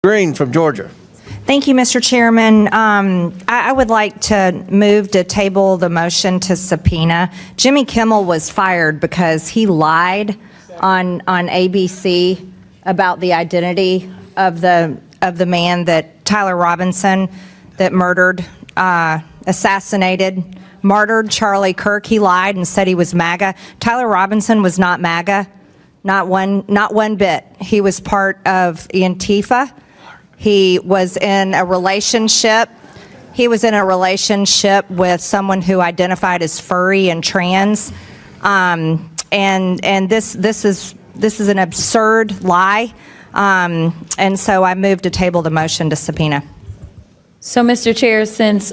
Greene from Georgia. Thank you, Mr. Chairman. I would like to move to table the motion to subpoena. Jimmy Kimmel was fired because he lied on ABC about the identity of the man that Tyler Robinson that assassinated, martyred Charlie Kirk. He lied and said he was MAGA. Tyler Robinson was not MAGA, not one bit. He was part of Antifa. He was in a relationship. He was in a relationship with someone who identified as furry and trans, and this is an absurd lie, and so I move to table the motion to subpoena. So, Mr. Chair, since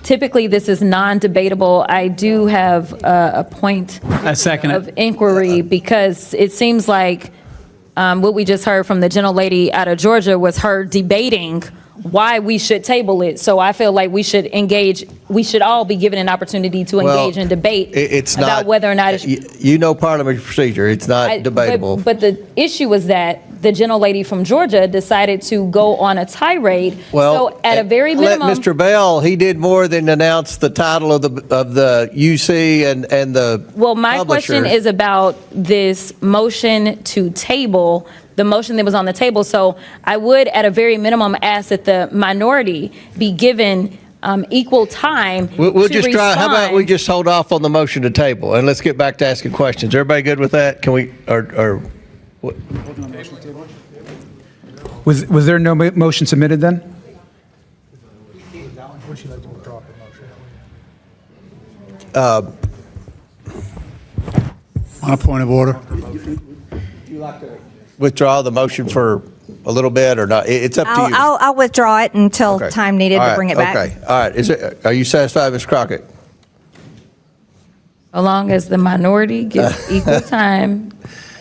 typically this is non-debatable, I do have a point of inquiry because it seems like what we just heard from the gentlelady out of Georgia was her debating why we should table it. So I feel like we should engage, we should all be given an opportunity to engage in debate about whether or not it's... You know parliamentary procedure, it's not debatable. But the issue was that the gentlelady from Georgia decided to go on a tirade. Well, so at a very minimum... Let Mr. Bell, he did more than announce the title of the UC and the Well, my publisher. question is about this motion to table, the motion that was on the table. So I would, at a very minimum, ask that the minority be given equal time We'll to just try. How about respond. we just hold off on the motion to table and let's get back to asking questions. Everybody good with that? Can we or what? Was there no motion submitted then? On a point of order. Withdraw the motion for a little bit or not? It's up to you. I'll withdraw it until Okay. time needed All to right, bring it back. Okay, all right. Are you satisfied, Ms. Crockett? So long as the minority gets equal time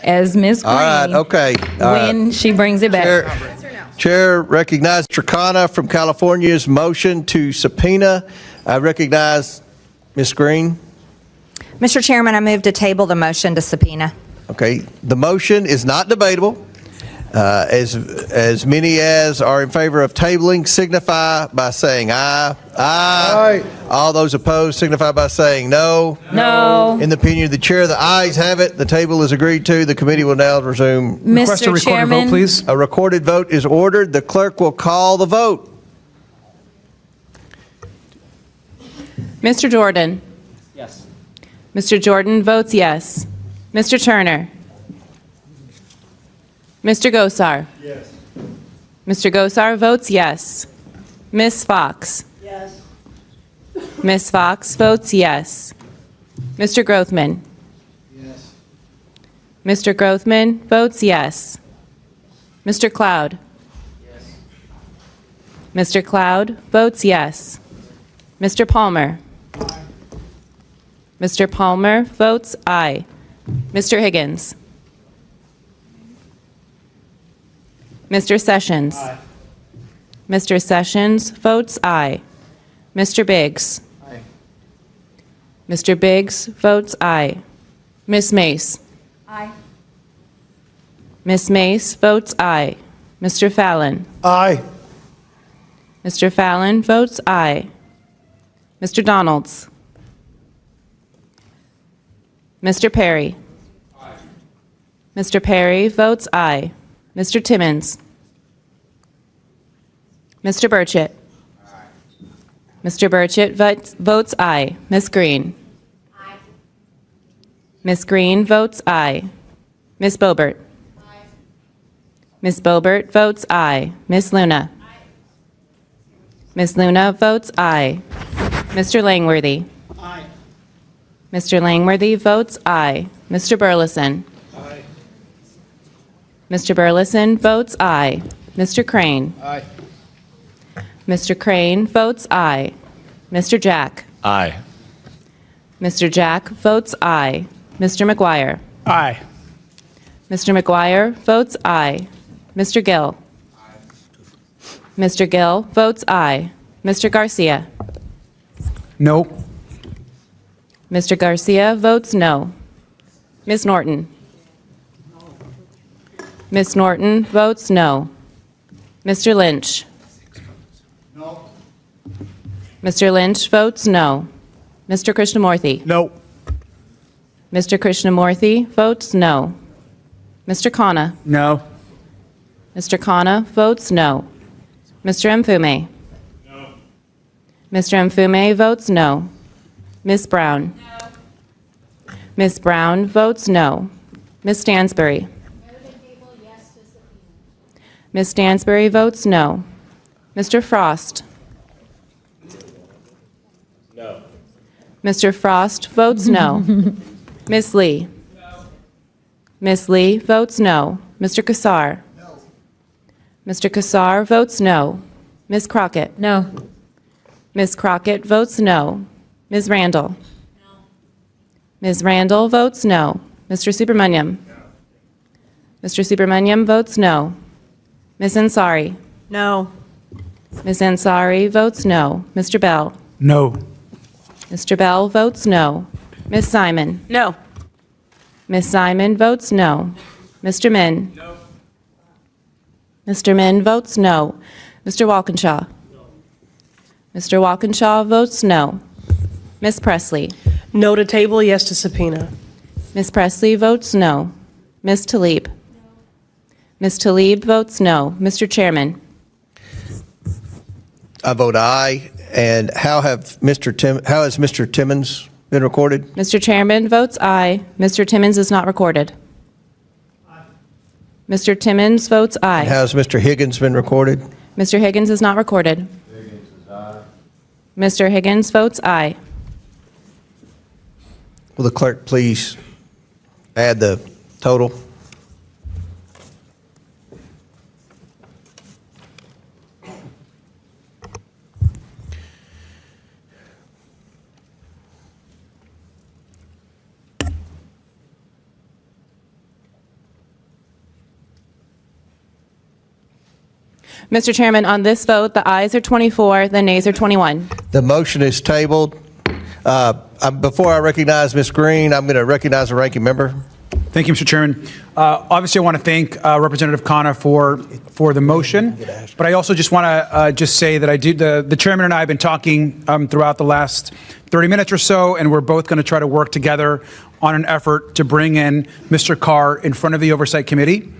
as Ms. Greene. All right, okay. All right. When she brings it back. Chair recognizes Tricana from California's motion to subpoena. I recognize Ms. Greene. Mr. Chairman, I move to table the motion to subpoena. Okay, the motion is not debatable. As many as are in favor of tabling signify by saying aye. Aye. All those opposed signify by saying no. No. In the opinion of the chair, the ayes have it. The table is agreed to. The committee will now resume. Request a Mr. recorded Chairman. vote, please. A recorded vote is ordered. The clerk will call the vote. Mr. Jordan? Yes. Mr. Jordan votes yes. Mr. Turner? Mr. Gosar? Yes. Mr. Gosar votes yes. Ms. Fox? Yes. Ms. Fox votes yes. Mr. Grothman? Yes. Mr. Grothman votes yes. Mr. Cloud? Yes. Mr. Cloud votes yes. Mr. Palmer? Aye. Mr. Palmer votes aye. Mr. Higgins? Mr. Sessions? Aye. Mr. Sessions votes aye. Mr. Biggs? Aye. Mr. Biggs votes aye. Ms. Mace? Aye. Ms. Mace votes aye. Mr. Fallon? Aye. Mr. Fallon votes aye. Mr. Donalds? Mr. Perry? Aye. Mr. Perry votes aye. Mr. Timmons? Mr. Burchett? Aye. Mr. Burchett votes aye. Ms. Greene? Aye. Ms. Greene votes aye. Ms. Boebert? Aye. Ms. Boebert votes aye. Ms. Luna? Aye. Ms. Luna votes aye. Mr. Langworthy? Aye. Mr. Langworthy votes aye. Mr. Burleson? Aye. Mr. Burleson votes aye. Mr. Crane? Aye. Mr. Crane votes aye. Mr. Jack? Aye. Mr. Jack votes aye. Mr. McGuire? Aye. Mr. McGuire votes aye. Mr. Gill? Mr. Gill votes aye. Mr. Garcia? No. Mr. Garcia votes no. Ms. Norton? Ms. Norton votes no. Mr. Lynch? No. Mr. Lynch votes no. Mr. Krishnamurthy? No. Mr. Krishnamurthy votes no. Mr. Khanna? No. Mr. Khanna votes no. Mr. Mfume? No. Mr. Mfume votes no. Ms. Brown? No. Ms. Brown votes no. Ms. Stansbury? Ms. Stansbury votes no. Mr. Frost? No. Mr. Frost votes no. Ms. Lee? No. Ms. Lee votes no. Mr. Kassar? No. Mr. Kassar votes no. Ms. Crockett? No. Ms. Crockett votes no. Ms. Randall? No. Ms. Randall votes no. Mr. Subramaniam? No. Mr. Subramaniam votes no. Ms. Ansari? No. Ms. Ansari votes no. Mr. Bell? No. Mr. Bell votes no. Ms. Simon? No. Ms. Simon votes no. Mr. Min? No. Mr. Min votes no. Mr. Walkinshaw? No. Mr. Walkinshaw votes no. Ms. Presley? No to table, yes to subpoena. Ms. Presley votes no. Ms. Tlaib? Ms. Tlaib votes no. Mr. Chairman? I vote aye. And how has Mr. Timmons been recorded? Mr. Chairman votes aye. Mr. Timmons is not recorded. Mr. Timmons votes aye. How has Mr. Higgins been recorded? Mr. Higgins is not recorded. Mr. Higgins votes aye. Will the clerk please add the total? Mr. Chairman, on this vote, the ayes are 24, the nays are 21. The motion is tabled. Before I recognize Ms. Greene, I'm going to recognize the ranking member. Thank you, Mr. Chairman. Obviously, I want to thank Representative Khanna for the motion, but I also just want to just say that the chairman and I have been talking throughout the last 30 minutes or so, and we're both going to try to work together on an effort to bring in Mr. Carr in front of the Oversight Committee.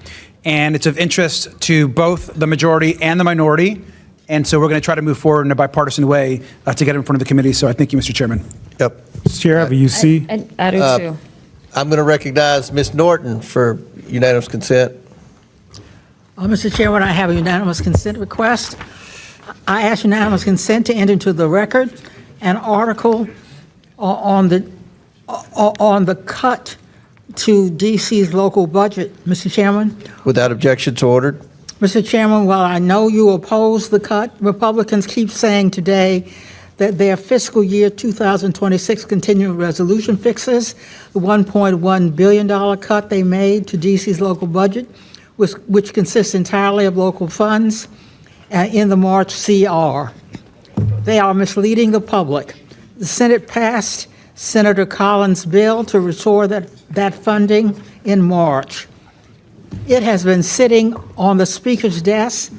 And it's of interest to both the majority and the minority. And so we're going to try to move forward in a bipartisan way to get in front of the committee. So I thank you, Mr. Chairman. Yep. Chair, I have a UC. I do too. I'm going to recognize Ms. Norton for unanimous consent. Mr. Chairman, I have a unanimous consent request. I ask unanimous consent to enter into the record an article on the cut to DC's local budget, Mr. Chairman. Without objection, so ordered. Mr. Chairman, while I know you oppose the cut, Republicans keep saying today that their fiscal year 2026 continuing resolution fixes the $1.1 billion cut they made to DC's local budget, which consists entirely of local funds in the March CR. They are misleading the public. The Senate passed Senator Collins' bill to restore that funding in March. It has been sitting on the Speaker's desk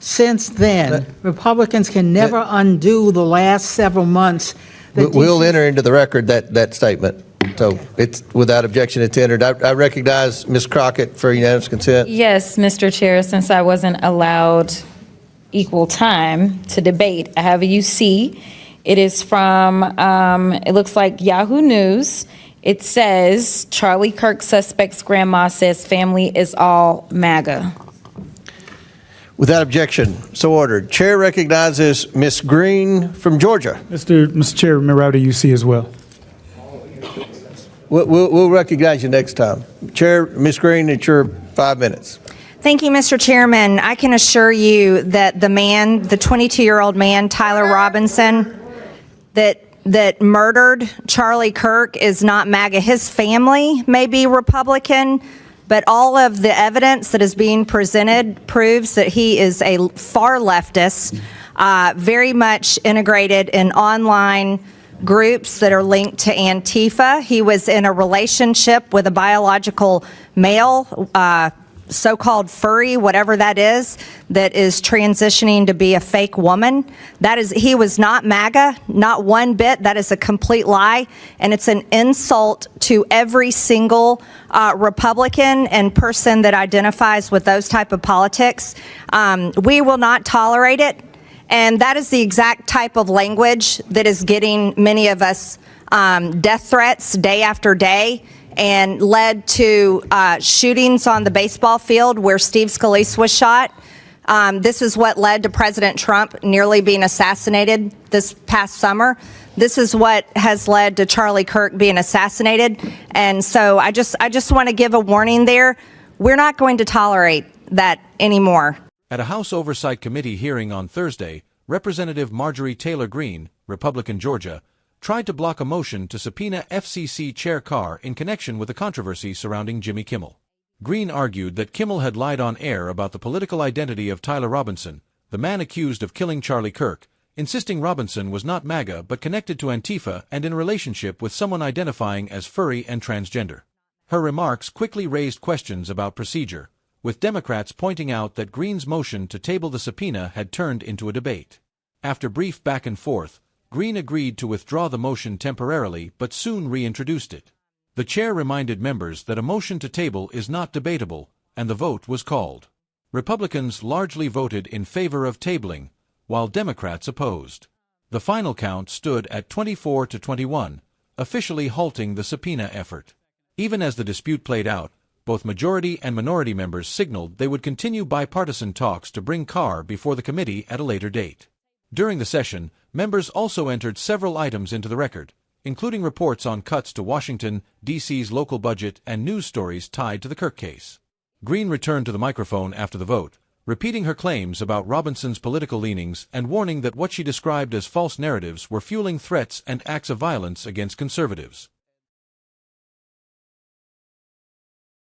since then. Republicans can never undo the last several months. We'll enter into the record that statement. So it's without objection, it's entered. I recognize Ms. Crockett for unanimous consent. Yes, Mr. Chair, since I wasn't allowed equal time to debate, I have a UC. It is from, it looks like Yahoo News. It says, Charlie Kirk suspect's grandma says family is all MAGA. Without objection, so ordered. Chair recognizes Ms. Greene from Georgia. Mr. Chair, remember I have a UC as well. We'll recognize you next time. Chair, Ms. Greene, it's your 5 minutes. Thank you, Mr. Chairman. I can assure you that the 22-year-old man, Tyler Robinson, that murdered Charlie Kirk is not MAGA. His family may be Republican, but all of the evidence that is being presented proves that he is a far leftist, very much integrated in online groups that are linked to Antifa. He was in a relationship with a biological male so-called furry, whatever that is transitioning to be a fake woman. He was not MAGA, not one bit. That is a complete lie, and it's an insult to every single Republican and person that identifies with those type of politics. We will not tolerate it, and that is the exact type of language that is getting many of us death threats day after day, and led to shootings on the baseball field where Steve Scalise was shot. This is what led to President Trump nearly being assassinated this past summer. This is what has led to Charlie Kirk being assassinated. And so I just want to give a warning there. We're not going to tolerate that anymore. At a House Oversight Committee hearing on Thursday, Representative Marjorie Taylor Greene, Republican Georgia, tried to block a motion to subpoena FCC Chair Carr in connection with the controversy surrounding Jimmy Kimmel. Greene argued that Kimmel had lied on air about the political identity of Tyler Robinson, the man accused of killing Charlie Kirk, insisting Robinson was not MAGA but connected to Antifa and in a relationship with someone identifying as furry and transgender. Her remarks quickly raised questions about procedure, with Democrats pointing out that Greene's motion to table the subpoena had turned into a debate. After brief back and forth, Greene agreed to withdraw the motion temporarily but soon reintroduced it. The chair reminded members that a motion to table is not debatable, and the vote was called. Republicans largely voted in favor of tabling, while Democrats opposed. The final count stood at 24-21, officially halting the subpoena effort. Even as the dispute played out, both majority and minority members signaled they would continue bipartisan talks to bring Carr before the committee at a later date. During the session, members also entered several items into the record, including reports on cuts to Washington, D.C.'s local budget and news stories tied to the Kirk case. Greene returned to the microphone after the vote, repeating her claims about Robinson's political leanings and warning that what she described as false narratives were fueling threats and acts of violence against conservatives.